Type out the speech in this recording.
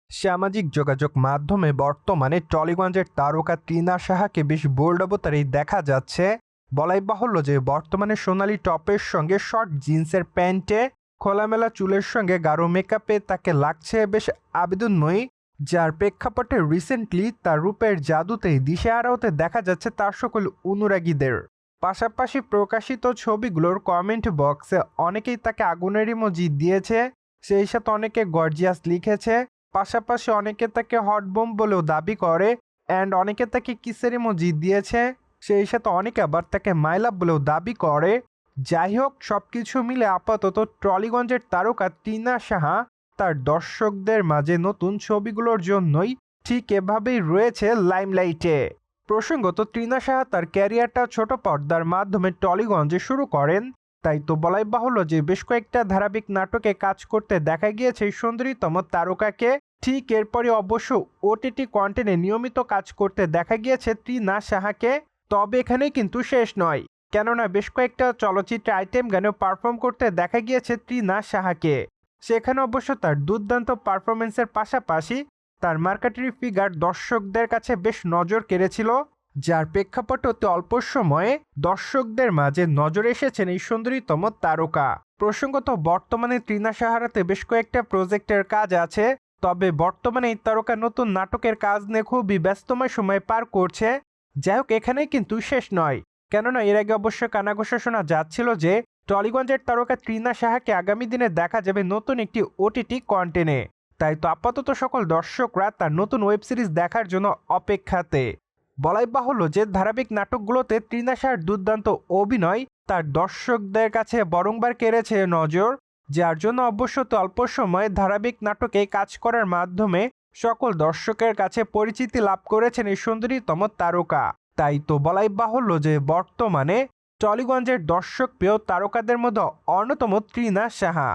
সামাজিক যোগাযোগ মাধ্যমে বর্তমানে টলিগঞ্জের তারকা টিনা সাহাকে বেশ বোল্ড অবতারেই দেখা যাচ্ছে। বলাই বাহুল্য যে বর্তমানে সোনালি টপের সঙ্গে শর্ট জিন্সের প্যান্টে খোলামেলা চুলের সঙ্গে গাঢ় মেকআপে তাকে লাগছে বেশ আবেদনময়ী, যার প্রেক্ষাপটে রিসেন্টলি তার রূপের জাদুতেই দিশেহারা হতে দেখা যাচ্ছে তার সকল অনুরাগীদের। পাশাপাশি প্রকাশিত ছবিগুলোর কমেন্ট বক্সে অনেকেই তাকে আগুনের ইমোজি দিয়েছে, সেই সাথে অনেকে গর্জিয়াস লিখেছে। পাশাপাশি অনেকে তাকে হট বোম বলেও দাবি করে অ্যান্ড অনেকে তাকে কিসের ইমোজি দিয়েছে, সেই সাথে অনেকে আবার তাকে মাই লাভ বলেও দাবি করে। যাই হোক, সব কিছু মিলে আপাতত টলিগঞ্জের তারকা টিনা সাহা তার দর্শকদের মাঝে নতুন ছবিগুলোর জন্যই ঠিক এভাবেই রয়েছে লাইমলাইটে। প্রসঙ্গত, টিনা সাহা তার ক্যারিয়ারটা ছোট পর্দার মাধ্যমে টলিগঞ্জে শুরু করেন, তাই তো বলাই বাহুল্য যে বেশ কয়েকটা ধারাবাহিক নাটকে কাজ করতে দেখা গিয়েছে এই সুন্দরীতম তারকাকে। ঠিক এরপরই অবশ্য ওটিটি কন্টেন্টে নিয়মিত কাজ করতে দেখা গিয়েছে টিনা সাহাকে। তবে এখানেই কিন্তু শেষ নয়, কেননা বেশ কয়েকটা চলচ্চিত্রে আইটেম গানেও পারফর্ম করতে দেখা গিয়েছে টিনা সাহাকে। সেখানে অবশ্য তার দুর্দান্ত পারফরমেন্সের পাশাপাশি তার মার্কেটারি ফিগার দর্শকদের কাছে বেশ নজর কেড়েছিল, যার প্রেক্ষাপটে অতি অল্প সময়ে দর্শকদের মাঝে নজর এসেছেন এই সুন্দরীতম তারকা। প্রসঙ্গত, বর্তমানে টিনা সাহারাতে বেশ কয়েকটা প্রজেক্টের কাজ আছে, তবে বর্তমানে এই তারকা নতুন নাটকের কাজ নিয়ে খুবই ব্যস্তময় সময় পার করছে। যাই হোক, এখানেই কিন্তু শেষ নয়, কেননা এর আগে অবশ্য কানাঘোষা শোনা যাচ্ছিল যে টলিগঞ্জের তারকা টিনা সাহাকে আগামী দিনে দেখা যাবে নতুন একটি ওটিটি কন্টেন্টে। তাই তো আপাতত সকল দর্শকরা তার নতুন ওয়েব সিরিজ দেখার জন্য অপেক্ষাতে। বলাই বাহুল্য যে ধারাবাহিক নাটকগুলোতে টিনা সাহার দুর্দান্ত অভিনয় তার দর্শকদের কাছে বরংবার কেড়েছে নজর, যার জন্য অবশ্যই অল্প সময়ে ধারাবাহিক নাটকে কাজ করার মাধ্যমে সকল দর্শকের কাছে পরিচিতি লাভ করেছেন এই সুন্দরীতম তারকা। তাই তো বলাই বাহুল্য যে বর্তমানে টলিগঞ্জের দর্শক প্রিয় তারকাদের মধ্যে অন্যতম টিনা সাহা।